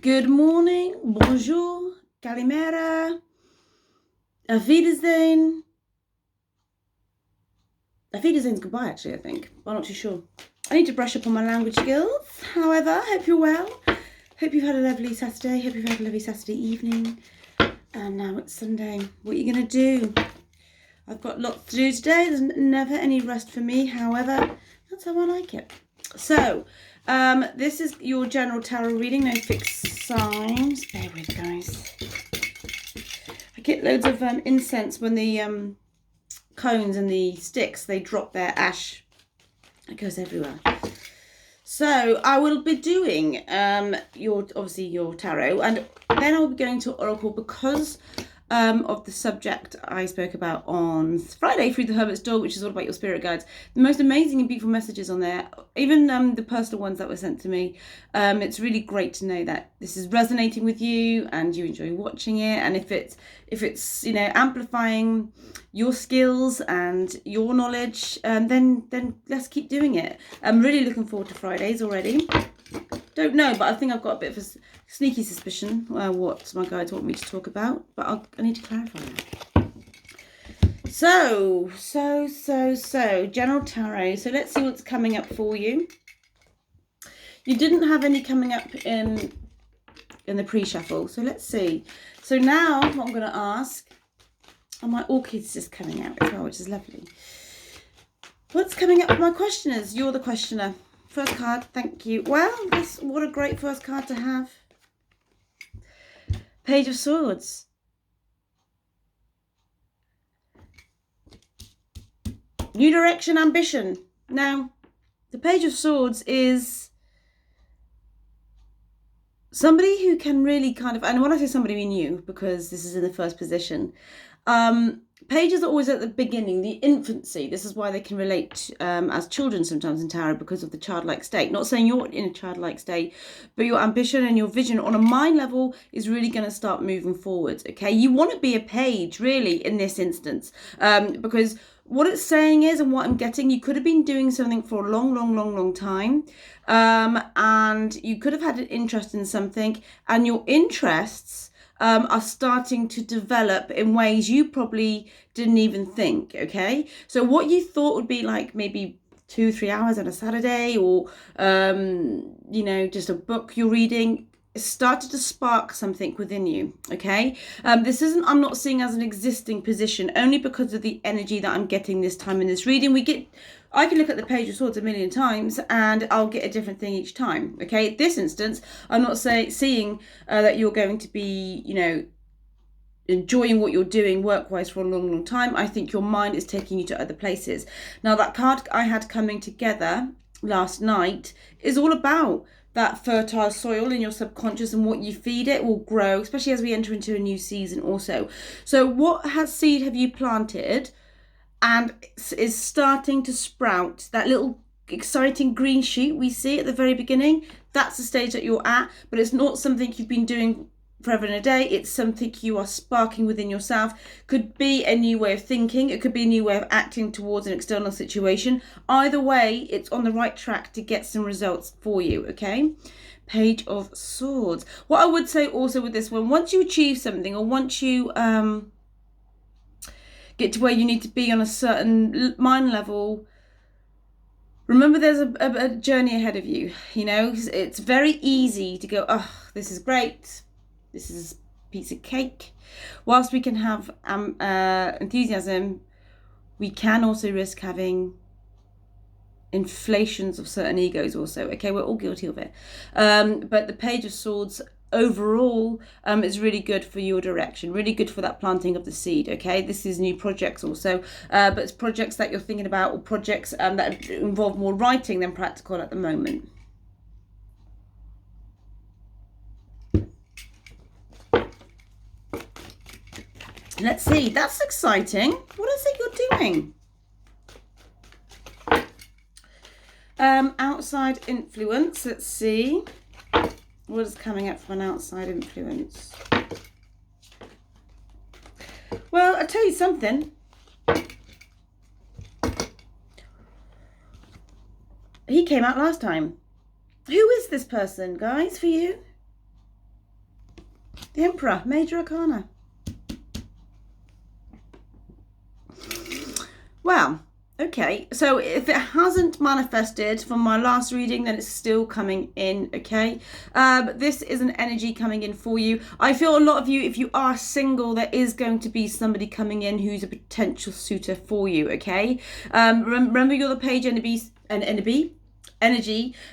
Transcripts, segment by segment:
Good morning, bonjour, kalimera, auf Wiedersehen. Auf Wiedersehen's goodbye, actually, I think. I'm not too sure. I need to brush up on my language skills. However, hope you're well. Hope you've had a lovely Saturday. Hope you've had a lovely Saturday evening. And now it's Sunday. What are you going to do? I've got lots to do today. There's never any rest for me. However, that's how I like it. So, this is your general tarot reading. No fixed signs. Bear with, guys. I get loads of incense when the cones and the sticks, they drop their ash. It goes everywhere. So I will be doing your tarot, and then I'll be going to Oracle because of the subject I spoke about on Friday through the Hermit's Door, which is all about your spirit guides. The most amazing and beautiful messages on there, even the personal ones that were sent to me. It's really great to know that this is resonating with you and you enjoy watching it, and if it's amplifying your skills and your knowledge, then let's keep doing it. I'm really looking forward to Fridays already. Don't know, but I think I've got a bit of a sneaky suspicion what my guides want me to talk about, but I need to clarify that. So, General Tarot. So let's see what's coming up for you. You didn't have any coming up in the pre-shuffle, so let's see. So now what I'm going to ask, and my orchid's just coming out as well, which is lovely. What's coming up for my questioners? You're the questioner. First card, thank you. Well, what a great first card to have. Page of Swords. New direction, ambition. Now, the Page of Swords is somebody who can really kind of, and when I say somebody, I mean you, because this is in the first position. Pages are always at the beginning, the infancy. This is why they can relate as children sometimes in tarot, because of the childlike state. Not saying you're in a childlike state, but your ambition and your vision on a mind level is really going to start moving forward. Okay, you want to be a page really in this instance, because what it's saying is, and what I'm getting, you could have been doing something for a long time, and you could have had an interest in something, and your interests are starting to develop in ways you probably didn't even think. Okay, so what you thought would be like maybe 2-3 hours on a Saturday, or just a book you're reading, started to spark something within you. Okay, this isn't, I'm not seeing as an existing position, only because of the energy that I'm getting this time in this reading. I can look at the Page of Swords a million times and I'll get a different thing each time. Okay, this instance, I'm not seeing that you're going to be, enjoying what you're doing work-wise for a long time. I think your mind is taking you to other places. Now, that card I had coming together last night is all about that fertile soil in your subconscious, and what you feed it will grow, especially as we enter into a new season also. So what seed have you planted and is starting to sprout? That little exciting green shoot we see at the very beginning, that's the stage that you're at, but it's not something you've been doing forever and a day. It's something you are sparking within yourself. Could be a new way of thinking, it could be a new way of acting towards an external situation. Either way, it's on the right track to get some results for you. Okay, Page of Swords. What I would say also with this one, once you achieve something, or once you get to where you need to be on a certain mind level, remember there's a journey ahead of you. It's very easy to go, oh, this is great, this is a piece of cake. Whilst we can have enthusiasm, we can also risk having inflations of certain egos also. Okay, we're all guilty of it. But the Page of Swords overall is really good for your direction, really good for that planting of the seed. Okay, this is new projects also, but it's projects that you're thinking about, or projects that involve more writing than practical at the moment. Let's see, that's exciting. What is it you're doing? Outside influence. Let's see what is coming up from an outside influence. Well, I'll tell you something. He came out last time. Who is this person, guys, for you? The Emperor, Major Arcana. Well, okay, so if it hasn't manifested from my last reading, then it's still coming in, okay? This is an energy coming in for you. I feel a lot of you, if you are single, there is going to be somebody coming in who's a potential suitor for you, okay? Remember, you're the page energy.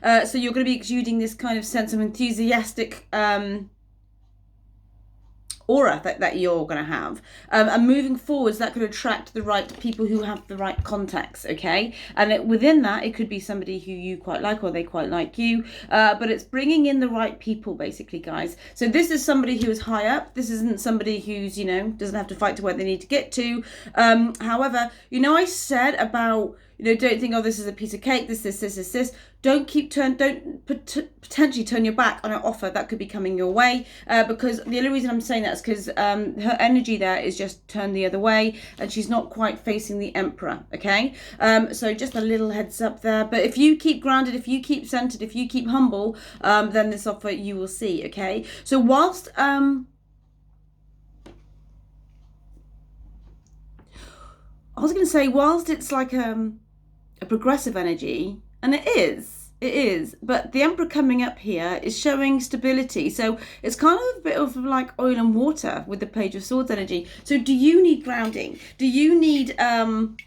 So you're going to be exuding this kind of sense of enthusiastic aura that you're going to have, and moving forwards, that could attract the right people who have the right contacts, okay? And within that, it could be somebody who you quite like or they quite like you, but it's bringing in the right people, basically, guys. So this is somebody who is high up. This isn't somebody who's, doesn't have to fight to where they need to get to. However, I said about, don't think, oh, this is a piece of cake, this. Don't potentially turn your back on an offer that could be coming your way, because the only reason I'm saying that is because her energy there is just turned the other way, and she's not quite facing the Emperor, okay? So just a little heads up there. But if you keep grounded, if you keep centered, if you keep humble, then this offer you will see, okay? So whilst... I was going to say, whilst it's like a progressive energy, and it is, but the Emperor coming up here is showing stability. So it's kind of a bit of like oil and water with the Page of Swords energy. So do you need grounding? Do you need some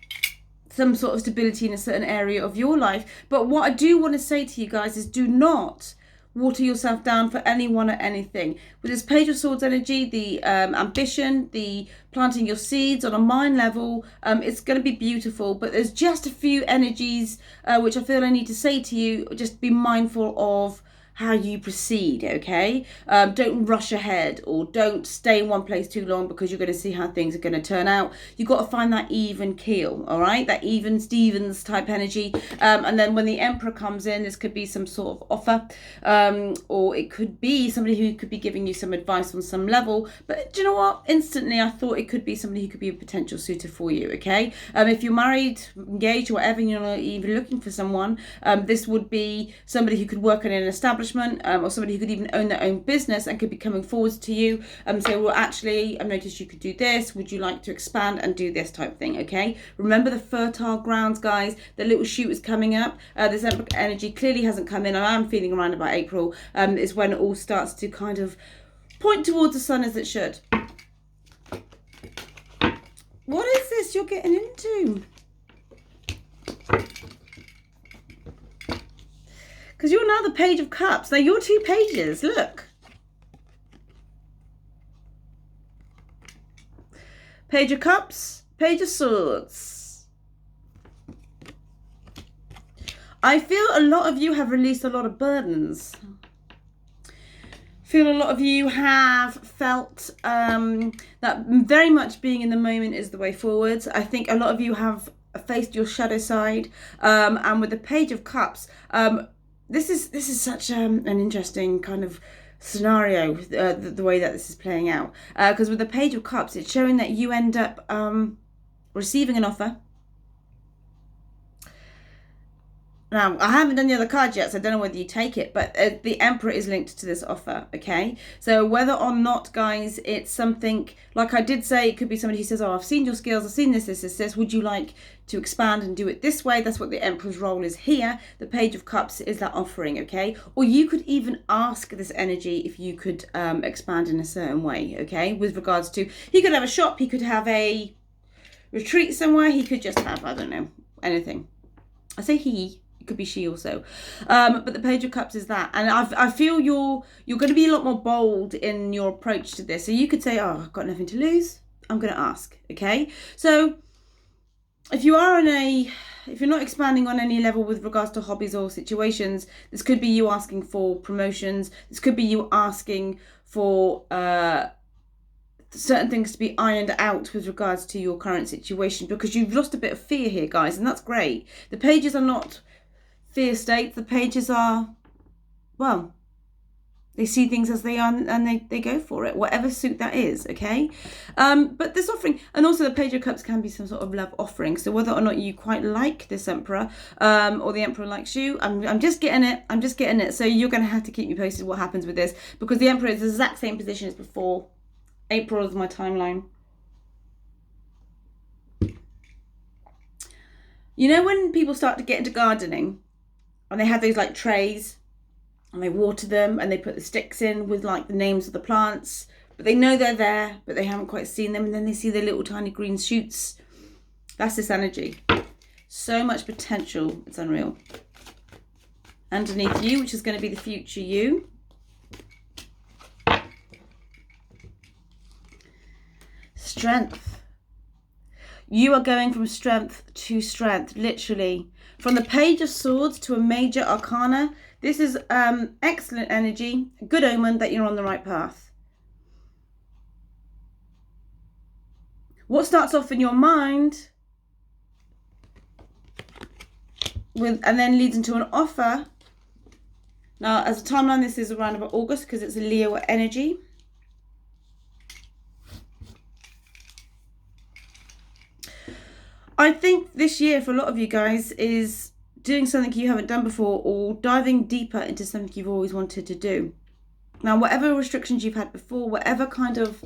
sort of stability in a certain area of your life? But what I do want to say to you guys is, do not water yourself down for anyone or anything. With this Page of Swords energy, the ambition, the planting your seeds on a mind level, it's going to be beautiful, but there's just a few energies which I feel I need to say to you. Just be mindful of how you proceed, okay? Don't rush ahead, or don't stay in one place too long, because you're going to see how things are going to turn out. You've got to find that even keel, all right? That even Stevens type energy. And then when the Emperor comes in, this could be some sort of offer, or it could be somebody who could be giving you some advice on some level. But do you know what? Instantly, I thought it could be somebody who could be a potential suitor for you, okay? If you're married, engaged, or whatever, and you're not even looking for someone, this would be somebody who could work in an establishment, or somebody who could even own their own business and could be coming forwards to you and say, well, actually, I've noticed you could do this. Would you like to expand and do this type of thing, okay? Remember the fertile grounds, guys. The little shoot is coming up. This energy clearly hasn't come in, and I'm feeling around about April is when it all starts to kind of point towards the sun as it should. What is this you're getting into? Because you're now the Page of Cups. Now, you're 2 pages. Look. Page of Cups, Page of Swords. I feel a lot of you have released a lot of burdens. Feel a lot of you have felt that very much being in the moment is the way forward. I think a lot of you have faced your shadow side. And with the Page of Cups... This is such an interesting kind of scenario, the way that this is playing out. Because with the Page of Cups, it's showing that you end up receiving an offer. Now, I haven't done the other cards yet, so I don't know whether you take it, but the Emperor is linked to this offer, okay? So whether or not, guys, it's something, like I did say, it could be somebody who says, oh, I've seen your skills, I've seen this. Would you like to expand and do it this way? That's what the Emperor's role is here. The Page of Cups is that offering, okay? Or you could even ask this energy if you could expand in a certain way, okay? With regards to, he could have a shop, he could have a retreat somewhere, he could just have, I don't know, anything. I say he. It could be she also, but the Page of Cups is that, and I feel you're going to be a lot more bold in your approach to this. So you could say, oh, I've got nothing to lose, I'm going to ask, okay? So if you're not expanding on any level with regards to hobbies or situations, this could be you asking for promotions. This could be you asking for certain things to be ironed out with regards to your current situation, because you've lost a bit of fear here, guys, and that's great. The pages are not fear states. The pages are, well, They see things as they are, and they go for it, whatever suit that is, okay? But this offering, and also the Page of Cups can be some sort of love offering. So whether or not you quite like this Emperor, or the Emperor likes you, I'm just getting it. I'm just getting it. So you're going to have to keep me posted what happens with this, because the Emperor is the exact same position as before. April is my timeline. You know when people start to get into gardening, and they have those like trays, and they water them, and they put the sticks in with like the names of the plants, but they know they're there, but they haven't quite seen them, and then they see their little tiny green shoots. That's this energy. So much potential, it's unreal. Underneath you, which is going to be the future you. Strength. You are going from strength to strength, literally. From the Page of Swords to a major arcana. This is excellent energy, a good omen that you're on the right path. What starts off in your mind and then leads into an offer. Now, as a timeline, this is around about August because it's a Leo energy. I think this year for a lot of you guys is doing something you haven't done before, or diving deeper into something you've always wanted to do. Now, whatever restrictions you've had before, whatever kind of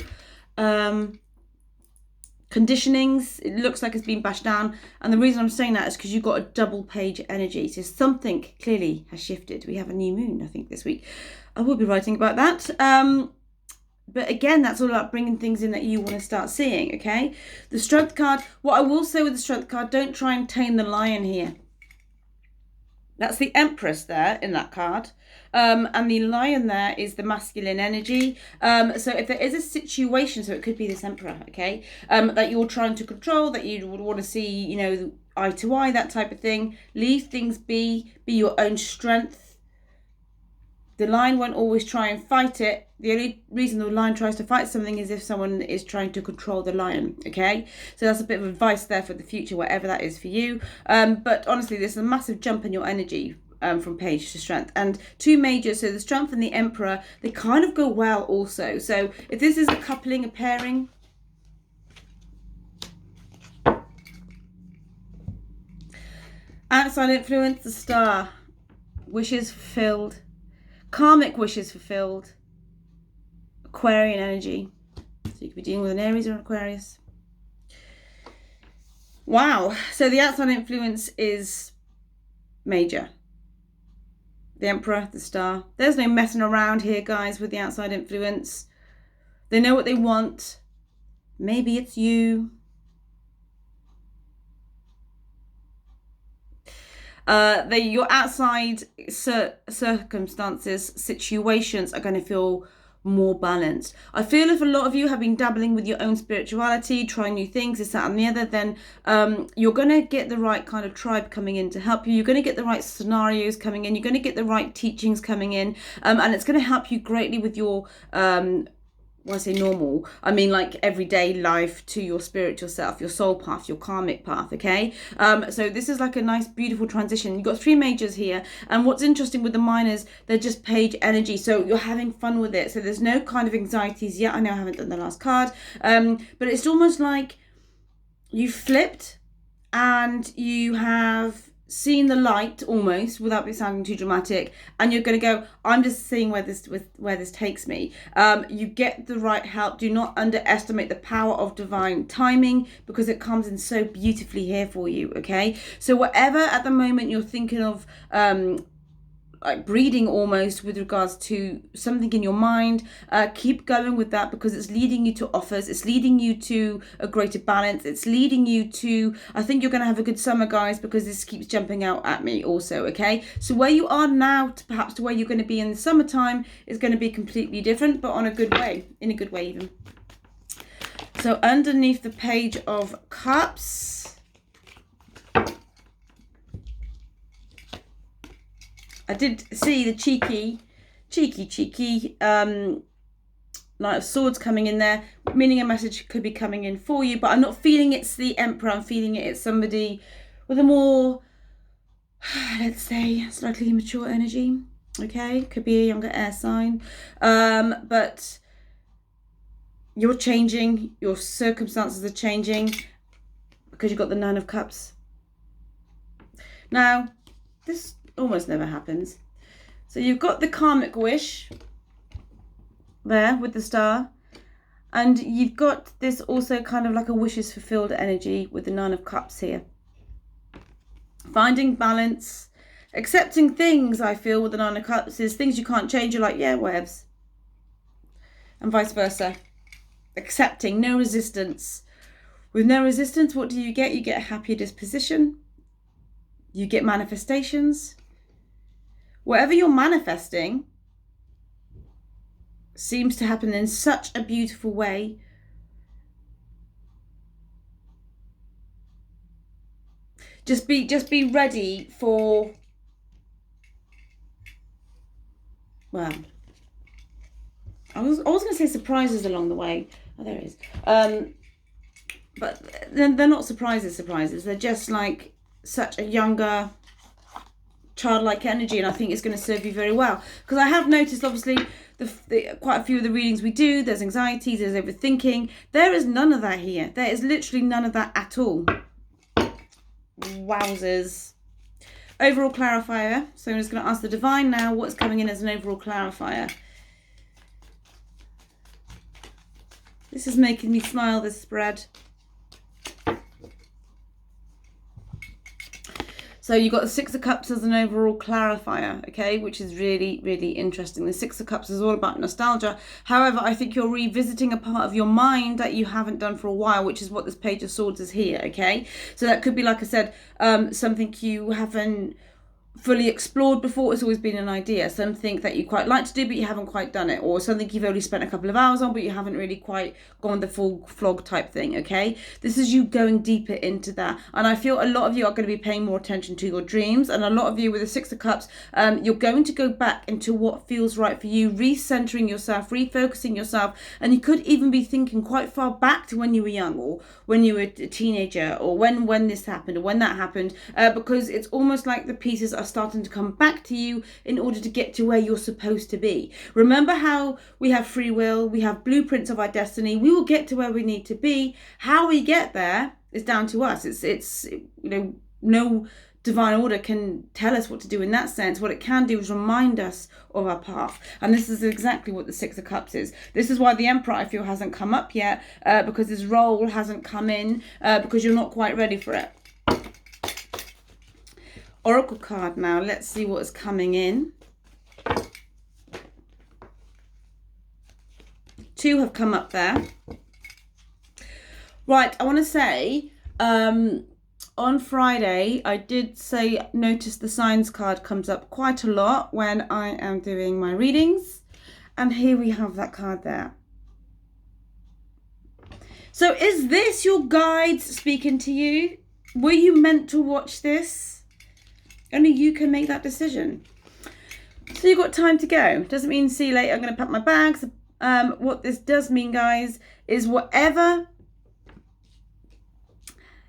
conditionings, it looks like it's been bashed down. And the reason I'm saying that is because you've got a double page energy. So something clearly has shifted. We have a new moon, I think, this week. I will be writing about that. But again, that's all about bringing things in that you want to start seeing, okay? The Strength card, what I will say with the Strength card, don't try and tame the lion here. That's the Empress there in that card. And the lion there is the masculine energy. So if there is a situation, so it could be this Emperor, okay, that you're trying to control, that you would want to see, you know, eye to eye, that type of thing, leave things be your own strength. The lion won't always try and fight it. The only reason the lion tries to fight something is if someone is trying to control the lion, okay? So that's a bit of advice there for the future, whatever that is for you. But honestly, there's a massive jump in your energy from Page to Strength. And two majors, so the Strength and the Emperor, they kind of go well also. So if this is a coupling, a pairing, outside influence, the Star, wishes fulfilled. Karmic wishes fulfilled. Aquarian energy. So you could be dealing with an Aries or an Aquarius. Wow. So the outside influence is major. The Emperor, the Star. There's no messing around here, guys, with the outside influence. They know what they want. Maybe it's you. Your outside circumstances, situations are going to feel more balanced. I feel if a lot of you have been dabbling with your own spirituality, trying new things, this, that, and the other, then you're going to get the right kind of tribe coming in to help you. You're going to get the right scenarios coming in. You're going to get the right teachings coming in, and it's going to help you greatly with your when I say normal, I mean like everyday life to your spiritual self, your soul path, your karmic path, okay? So this is like a nice, beautiful transition. You've got three majors here. And what's interesting with the minors, they're just page energy. So you're having fun with it. So there's no kind of anxieties yet. I know I haven't done the last card. But it's almost like you flipped and you have seen the light almost, without it sounding too dramatic, and you're going to go, I'm just seeing where this takes me. You get the right help. Do not underestimate the power of divine timing, because it comes in so beautifully here for you, okay? So whatever at the moment you're thinking of like breeding almost with regards to something in your mind, keep going with that, because it's leading you to offers, it's leading you to a greater balance, it's leading you to, I think you're going to have a good summer, guys, because this keeps jumping out at me also, okay? So where you are now to perhaps to where you're going to be in the summertime is going to be completely different, but on a good way, in a good way even. So underneath the Page of Cups, I did see the cheeky Knight of Swords coming in there, meaning a message could be coming in for you, but I'm not feeling it's the Emperor. I'm feeling it's somebody with a more, let's say, slightly mature energy. Okay, could be a younger air sign. But you're changing, your circumstances are changing because you've got the Nine of Cups. Now, this almost never happens. So you've got the karmic wish there with the star. And you've got this also kind of like a wishes fulfilled energy with the Nine of Cups here. Finding balance, accepting things, I feel, with the Nine of Cups is things you can't change. You're like, yeah, whatevs. And vice versa. Accepting, no resistance. With no resistance, what do you get? You get a happier disposition. You get manifestations. Whatever you're manifesting seems to happen in such a beautiful way. Just be ready for, well, I was going to say surprises along the way. Oh, there it is. But they're not surprises. They're just like such a younger, childlike energy, and I think it's going to serve you very well. Because I have noticed, obviously, quite a few of the readings we do, there's anxiety, there's overthinking. There is none of that here. There is literally none of that at all. Wowzers. Overall clarifier. So I'm just going to ask the divine now what's coming in as an overall clarifier. This is making me smile, this spread. So you've got the Six of Cups as an overall clarifier, okay, which is really, really interesting. The Six of Cups is all about nostalgia. However, I think you're revisiting a part of your mind that you haven't done for a while, which is what this Page of Swords is here, okay? So that could be, like I said, something you haven't fully explored before. It's always been an idea, something that you quite like to do but you haven't quite done it, or something you've only spent a couple of hours on but you haven't really quite gone the full flog type thing. Okay, this is you going deeper into that, and I feel a lot of you are going to be paying more attention to your dreams, and a lot of you with the Six of Cups, you're going to go back into what feels right for you, recentering yourself, refocusing yourself, and you could even be thinking quite far back to when you were young, or when you were a teenager, or when this happened or when that happened, because it's almost like the pieces are starting to come back to you in order to get to where you're supposed to be. Remember how we have free will, we have blueprints of our destiny, we will get to where we need to be. How we get there is down to us. It's no divine order can tell us what to do in that sense. What it can do is remind us of our path, and this is exactly what the Six of Cups is. This is why the Emperor, I feel, hasn't come up yet, because his role hasn't come in, because you're not quite ready for it. Oracle card now. Let's see what is coming in. Two have come up there. Right, I want to say, on Friday, I did say, notice the signs card comes up quite a lot when I am doing my readings. And here we have that card there. So is this your guides speaking to you? Were you meant to watch this? Only you can make that decision. So you've got time to go. Doesn't mean see you later, I'm going to pack my bags. What this does mean, guys, is whatever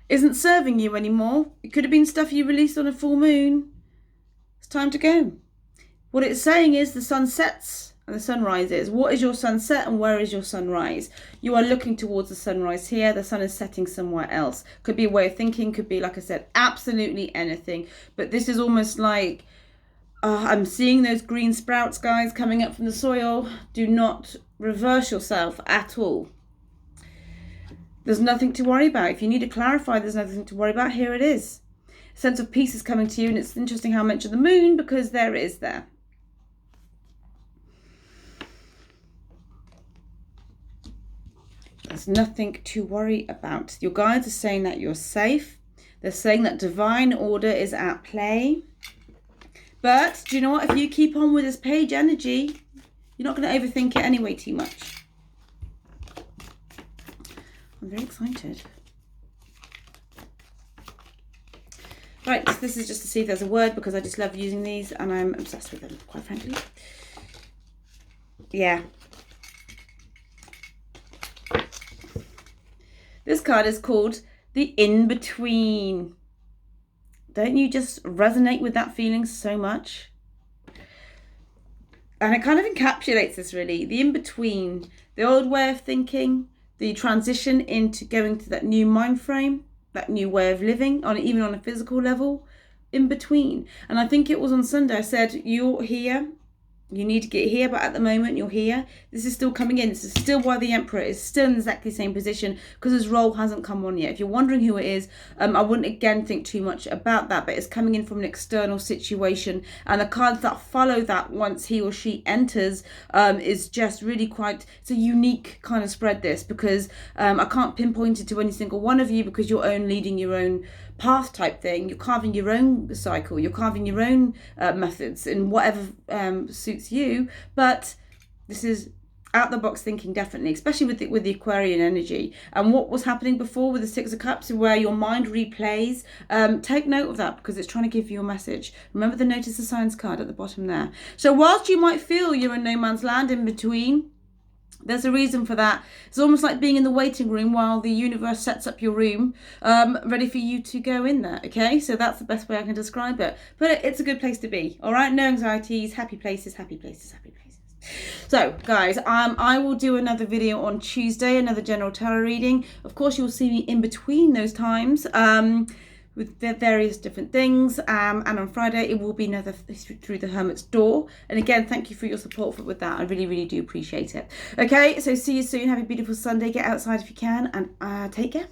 isn't serving you anymore, it could have been stuff you released on a full moon, it's time to go. What it's saying is the sun sets and the sun rises. What is your sunset and where is your sunrise? You are looking towards the sunrise here. The sun is setting somewhere else. Could be a way of thinking, could be, like I said, absolutely anything. But this is almost like, I'm seeing those green sprouts, guys, coming up from the soil. Do not reverse yourself at all. There's nothing to worry about. If you need to clarify, there's nothing to worry about. Here it is. A sense of peace is coming to you, and it's interesting how I mentioned the moon, because there it is there. There's nothing to worry about. Your guides are saying that you're safe. They're saying that divine order is at play. But do you know what? If you keep on with this page energy, you're not going to overthink it anyway too much. I'm very excited. Right, this is just to see if there's a word, because I just love using these and I'm obsessed with them, quite frankly. Yeah. This card is called the In-Between. Don't you just resonate with that feeling so much? And it kind of encapsulates this really, the in-between, the old way of thinking, the transition into going to that new mind frame, that new way of living, on even on a physical level, in between. And I think it was on Sunday I said, you're here, you need to get here, but at the moment you're here. This is still coming in. This is still why the Emperor is still in exactly the same position, because his role hasn't come on yet. If you're wondering who it is, I wouldn't again think too much about that, but it's coming in from an external situation, and the cards that follow that once he or she enters is just really quite, it's a unique kind of spread, this, because I can't pinpoint it to any single one of you, because you're leading your own path type thing. You're carving your own cycle, you're carving your own methods in whatever suits you, but this is out the box thinking, definitely, especially with the Aquarian energy and what was happening before with the Six of Cups, where your mind replays. Take note of that, because it's trying to give you a message. Remember the Notice the Signs card at the bottom there. So whilst you might feel you're in no man's land in between, there's a reason for that. It's almost like being in the waiting room while the universe sets up your room, ready for you to go in there, okay? So that's the best way I can describe it. But it's a good place to be, all right? No anxieties, happy places, happy places, happy places. So, guys, I will do another video on Tuesday, another general tarot reading. Of course, you'll see me in between those times. With the various different things, and on Friday it will be another Through the Hermit's Door. And again, thank you for your support with that. I really, really do appreciate it. Okay, so see you soon. Have a beautiful Sunday. Get outside if you can, and take care.